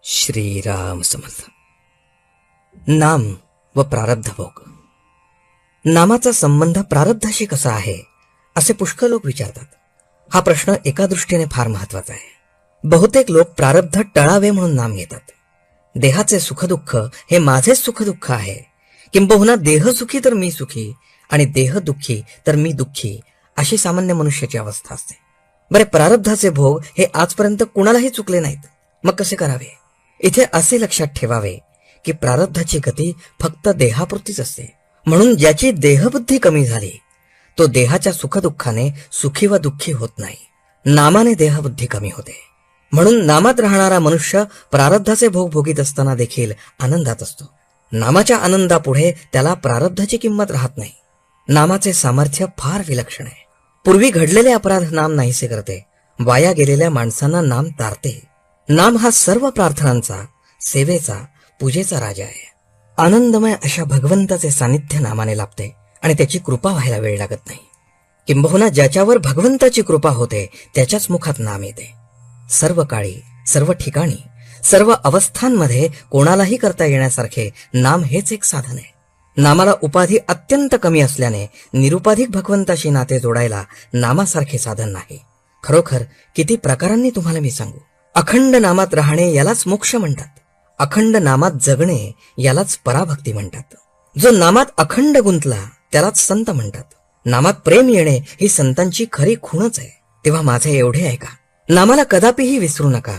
श्रीराम समर्थ. नाम व प्रारब्ध भोग. नामाचा संबंध प्रारब्धाशी कसा आहे असे पुष्कळ लोक विचारतात. हा प्रश्न एका दृष्टीने फार महत्वाचा आहे. बहुतेक लोक प्रारब्ध टळावे म्हणून नाम घेतात. देहाचे सुखदुःख हे माझेच सुखदुःख आहे, किंबहुना देह सुखी तर मी सुखी आणि देह दुःखी तर मी दुःखी, अशी सामान्य मनुष्याची अवस्था असते. बरे, प्रारब्धाचे भोग हे आजपर्यंत कुणालाही चुकले नाहीत. मग कसे करावे? इथे असे लक्षात ठेवावे की प्रारब्धाची गती फक्त देहापुरतीच असते. म्हणून ज्याची देहबुद्धी कमी झाली तो देहाच्या सुखदुःखाने सुखी व दुःखी होत नाही. नामाने देहबुद्धी कमी होते. म्हणून नामात राहणारा मनुष्य प्रारब्धाचे भोग भोगीत असताना देखील आनंदात असतो. नामाच्या आनंदापुढे त्याला प्रारब्धाची किंमत राहत नाही. नामाचे सामर्थ्य फार विलक्षण आहे. पूर्वी घडलेले अपराध नाम नाहीसे करते. वाया गेलेल्या माणसांना नाम तारते. नाम हा सर्व प्रार्थनांचा, सेवेचा, पूजेचा राजा आहे. आनंदमय अशा भगवंताचे सानिध्य नामाने लाभते आणि त्याची कृपा व्हायला वेळ लागत नाही. किंबहुना ज्याच्यावर भगवंताची कृपा होते त्याच्याच मुखात नाम येते. सर्व काळी, सर्व ठिकाणी, सर्व अवस्थांमध्ये कोणालाही करता येण्यासारखे नाम हेच एक साधन आहे. नामाला उपाधी अत्यंत कमी असल्याने निरुपाधिक भगवंताशी नाते जोडायला नामासारखे साधन नाही. खरोखर किती प्रकारांनी तुम्हाला मी सांगू. अखंड नामात राहणे यालाच मोक्ष म्हणतात. अखंड नामात जगणे यालाच पराभक्ती म्हणतात. जो नामात अखंड गुंतला त्यालाच संत म्हणतात. नामात प्रेम येणे ही संतांची खरी खूणच आहे. तेव्हा माझे एवढे ऐका, नामाला कदापिही विसरू नका.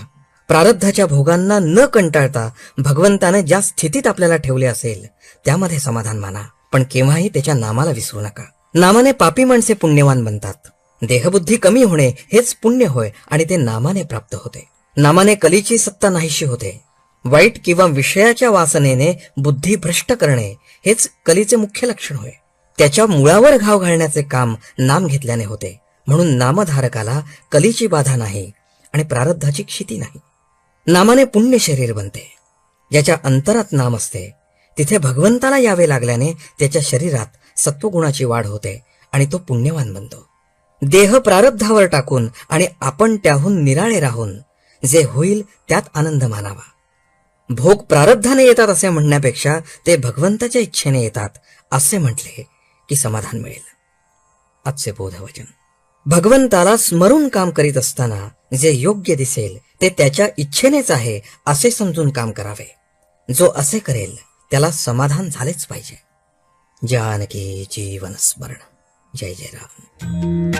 प्रारब्धाच्या भोगांना न कंटाळता भगवंताने ज्या स्थितीत आपल्याला ठेवले असेल त्यामध्ये समाधान माना, पण केव्हाही त्याच्या नामाला विसरू नका. नामाने पापी माणसे पुण्यवान बनतात. देहबुद्धी कमी होणे हेच पुण्य होय आणि ते नामाने प्राप्त होते. नामाने कलीची सत्ता नाहीशी होते. वाईट किंवा विषयाच्या वासनेने बुद्धी भ्रष्ट करणे हेच कलीचे मुख्य लक्षण होय. त्याच्या मुळावर घाव घालण्याचे काम नाम घेतल्याने होते. म्हणून नामधारकाला कलीची बाधा नाही आणि प्रारब्धाची क्षिती नाही. नामाने पुण्य शरीर बनते. ज्याच्या अंतरात नाम असते तिथे भगवंताला यावे लागल्याने त्याच्या शरीरात सत्वगुणाची वाढ होते आणि तो पुण्यवान बनतो. देह प्रारब्धावर टाकून आणि आपण त्याहून निराळे राहून जे होईल त्यात आनंद मानावा. भोग प्रारब्धाने येतात असे म्हणण्यापेक्षा ते भगवंताच्या इच्छेने येतात असे म्हटले की समाधान मिळेल. आजचे बोधवचन. भगवंताला स्मरून काम करीत असताना जे योग्य दिसेल ते त्याच्या इच्छेनेच आहे असे समजून काम करावे. जो असे करेल त्याला समाधान झालेच पाहिजे. जानकी जीवन स्मरण. जय जय राम.